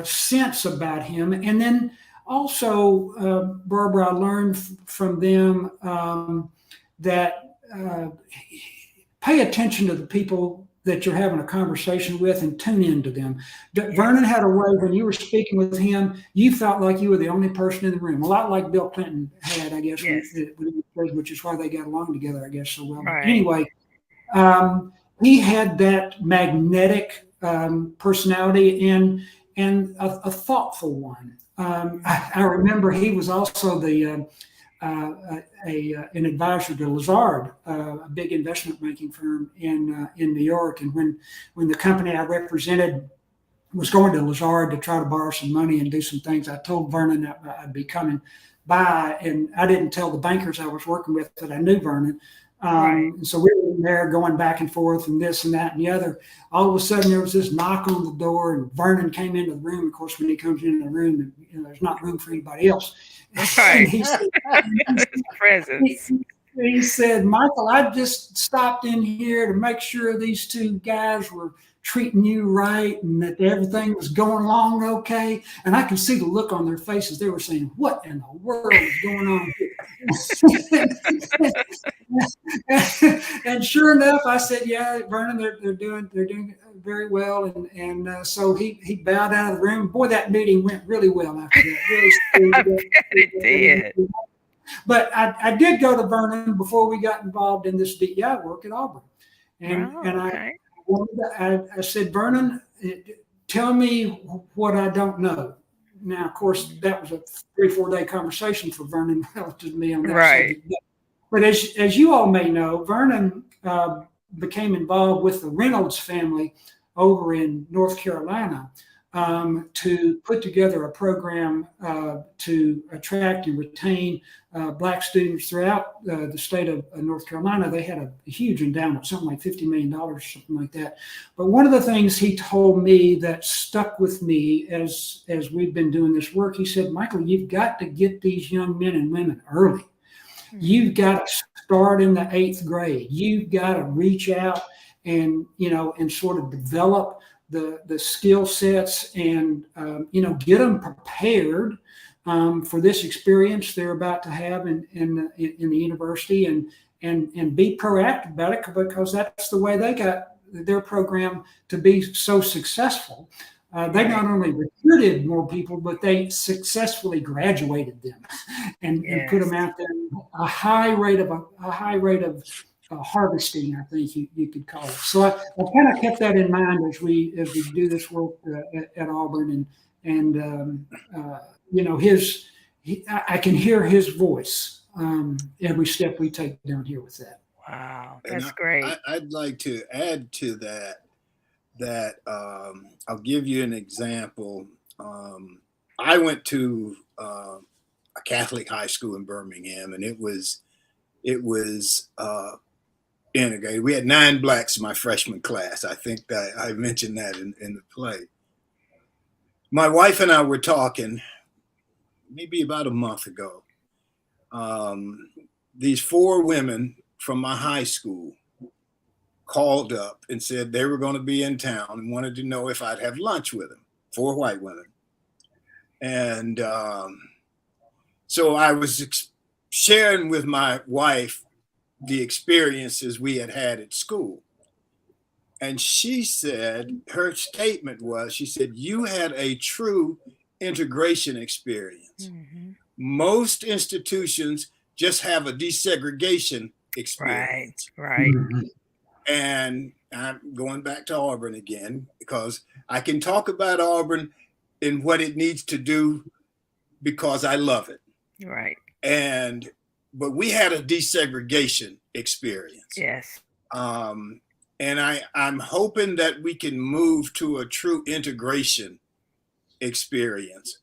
sense about him. And then also, Barbara, I learned from them that pay attention to the people that you're having a conversation with and tune into them. Yes. Vernon had a way, when you were speaking with him, you felt like you were the only person in the room, a lot like Bill Clinton had, I guess, Yes. which is why they got along together, I guess, so well. Right. But anyway, he had that magnetic personality and a thoughtful one. I remember he was also an advisor to Lazard, a big investment banking firm in New York. And when the company I represented was going to Lazard to try to borrow some money and do some things, I told Vernon that I'd be coming by, and I didn't tell the bankers I was working with that I knew Vernon. And so we were in there going back and forth and this and that and the other. All of a sudden there was this knock on the door, and Vernon came into the room. Of course, when he comes into the room, there's not room for anybody else. Right. He said, Presence. he said, "Michael, I just stopped in here to make sure these two guys were treating you right and that everything was going along okay." And I could see the look on their faces. They were saying, "What in the world is going on here?" And sure enough, I said, "Yeah, Vernon, they're doing very well." And so he bowed out of the room. Boy, that meeting went really well after that. Really I bet it did. But I did go to Vernon before we got involved in this DEI work at Auburn. I said, "Vernon, tell me what I don't know." Now, of course, that was a 3-4 day conversation for Vernon relative to me on that subject. But as you all may know, Vernon became involved with the Reynolds family over in North Carolina to put together a program to attract and retain Black students throughout the state of North Carolina. They had a huge endowment, something like $50 million, something like that. But one of the things he told me that stuck with me as we've been doing this work, he said, "Michael, you've got to get these young men and women early. You've got to start in the 8th grade. You've got to reach out and sort of develop the skill sets and get them prepared for this experience they're about to have in the university, and be proactive about it, because that's the way they got their program to be so successful. They not only recruited more people, but they successfully graduated them and put them out there. A high rate of harvesting, I think you could call it. So I kind of kept that in mind as we do this work at Auburn, and you know, I can hear his voice every step we take down here with that. Wow, that's great. I'd like to add to that I'll give you an example. I went to a Catholic high school in Birmingham, and it was integrated. We had 9 blacks in my freshman class. I think that I mentioned that in the play. My wife and I were talking maybe about a month ago. These 4 women from my high school called up and said they were going to be in town and wanted to know if I'd have lunch with them. 4 white women. And so I was sharing with my wife the experiences we had at school. And she said, her statement was, she said, "You had a true integration experience. Mm-hmm. Most institutions just have a desegregation experience." Right. Mm-hmm. And I'm going back to Auburn again, because I can talk about Auburn and what it needs to do because I love it. Right. But we had a desegregation experience. Yes. And I'm hoping that we can move to a true integration experience,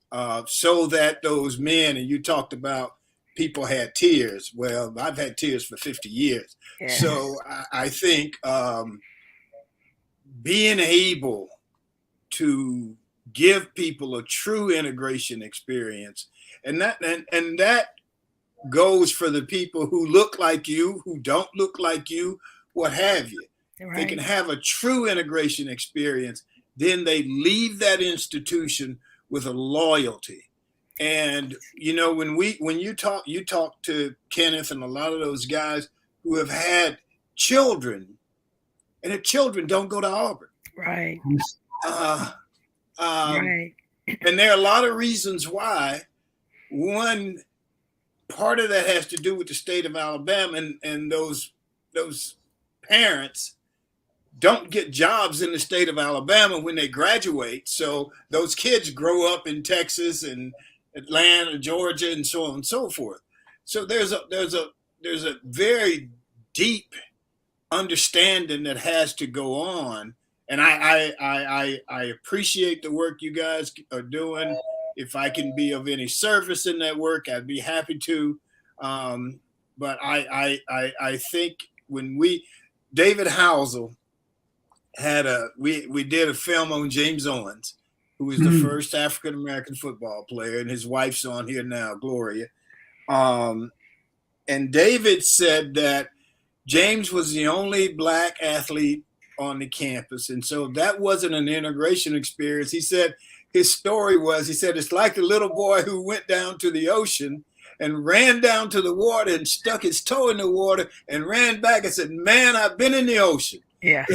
so that those men, and you talked about people had tears. Well, I've had tears for 50 years. Yes. So I think being able to give people a true integration experience, and that goes for the people who look like you, who don't look like you, what have you. Right. They can have a true integration experience. Then they leave that institution with a loyalty. And you know, when you talk to Kenneth and a lot of those guys who have had children, and the children don't go to Auburn. Right. Right. And there are a lot of reasons why. One part of that has to do with the state of Alabama, and those parents don't get jobs in the state of Alabama when they graduate. So those kids grow up in Texas and Atlanta, Georgia, and so on and so forth. So there's a very deep understanding that has to go on. And I appreciate the work you guys are doing. If I can be of any service in that work, I'd be happy to. But I think when David Housel we did a film on James Owens, who was the first African-American football player, and his wife's on here now, Gloria. And David said that James was the only black athlete on the campus. And so that wasn't an integration experience. He said his story was, he said, it's like the little boy who went down to the ocean and ran down to the water and stuck his toe in the water and ran back and said, "Man, I've been in the ocean." Yeah.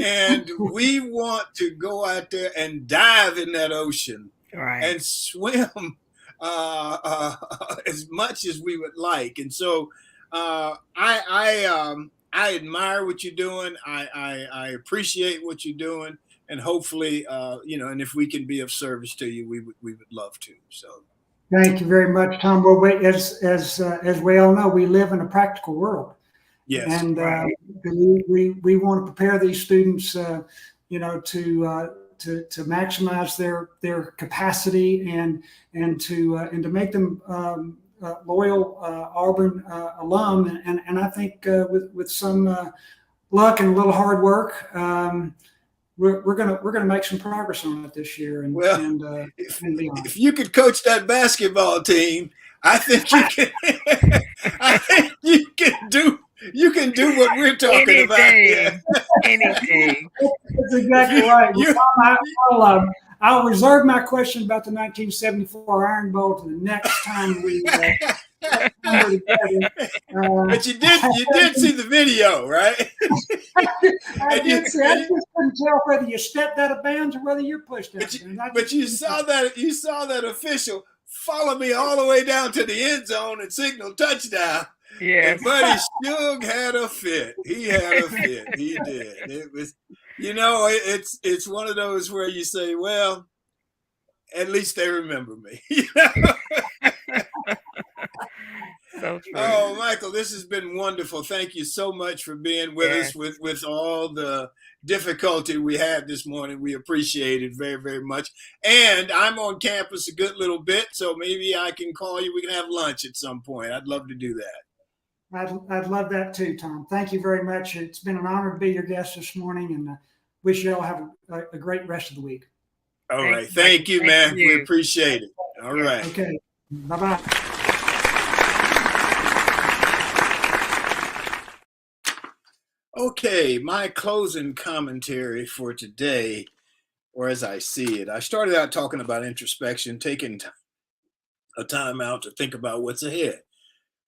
And we want to go out there and dive in that ocean, right, and swim as much as we would like. And so I admire what you're doing. I appreciate what you're doing, and hopefully, and if we can be of service to you, we would love to. So, thank you very much, Thom. Well, as we all know, we live in a practical world. Yes, and we want to prepare these students, to maximize their capacity and to make them loyal Auburn alum. And I think with some luck and a little hard work, we're gonna make some progress on it this year. And if you could coach that basketball team, I think you can. I think you can do. You can do what we're talking about. Anything. That's exactly right. I'll reserve my question about the 1974 Iron Bowl to the next time we number together. But you did see the video, right? I did see. I just couldn't tell whether you stepped out of bounds or whether you pushed out of bounds. But you saw that official follow me all the way down to the end zone and signal touchdown. Yes. And Buddy Shug had a fit. He had a fit. He did. It was, it's one of those where you say, well, at least they remember me. So true. Oh, Michael, this has been wonderful. Thank you so much for being with us with all the difficulty we had this morning. We appreciate it very, very much. And I'm on campus a good little bit, so maybe I can call you. We can have lunch at some point. I'd love to do that. I'd love that too, Thom. Thank you very much. It's been an honor to be your guest this morning, and wish you all have a great rest of the week. All right. Thank you, man. We appreciate it. All right. Okay. Bye-bye. Okay, my closing commentary for today, or as I see it, I started out talking about introspection, taking a time out to think about what's ahead.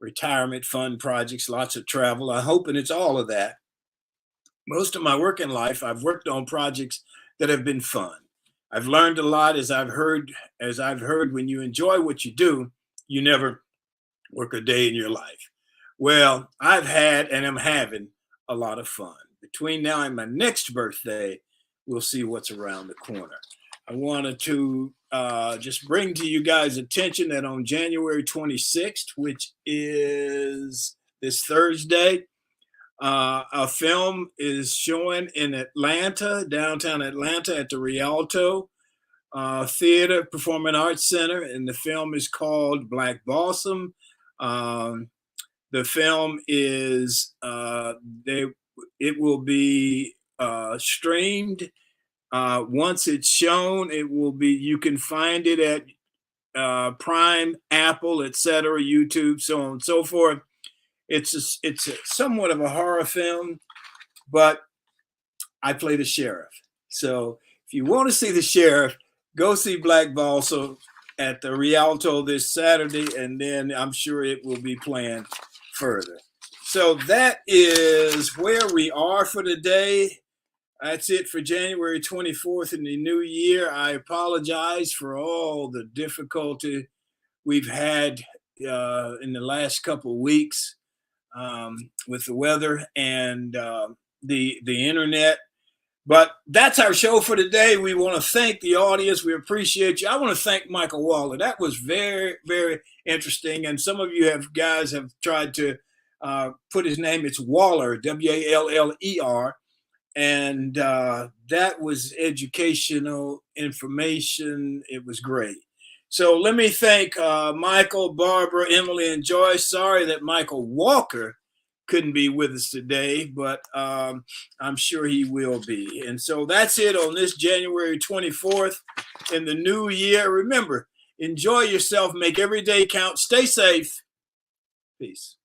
Retirement, fun projects, lots of travel. I'm hoping it's all of that. Most of my working life, I've worked on projects that have been fun. I've learned a lot, as I've heard when you enjoy what you do, you never work a day in your life. Well, I've had and am having a lot of fun. Between now and my next birthday, we'll see what's around the corner. I wanted to just bring to you guys attention that on January 26th, which is this Thursday, a film is showing in Atlanta, downtown Atlanta, at the Rialto Theater Performing Arts Center, and the film is called Black Balsam. The film is it will be streamed. Once it's shown, it will be. You can find it at Prime, Apple, etc., YouTube, so on and so forth. It's somewhat of a horror film, but I play the sheriff. So if you want to see the sheriff, go see Black Balsam at the Rialto this Saturday, and then I'm sure it will be playing further. So that is where we are for today. That's it for January 24th in the new year. I apologize for all the difficulty we've had in the last couple of weeks with the weather and the internet. But that's our show for today. We want to thank the audience. We appreciate you. I want to thank Michael Waller. That was very, very interesting. And some of you guys have tried to put his name. It's Waller, Waller. And that was educational information. It was great. So let me thank Michael, Barbara, Emily, and Joyce. Sorry that Michael Walker couldn't be with us today, but I'm sure he will be. And so that's it on this January 24th in the new year. Remember, enjoy yourself, make every day count, stay safe. Peace.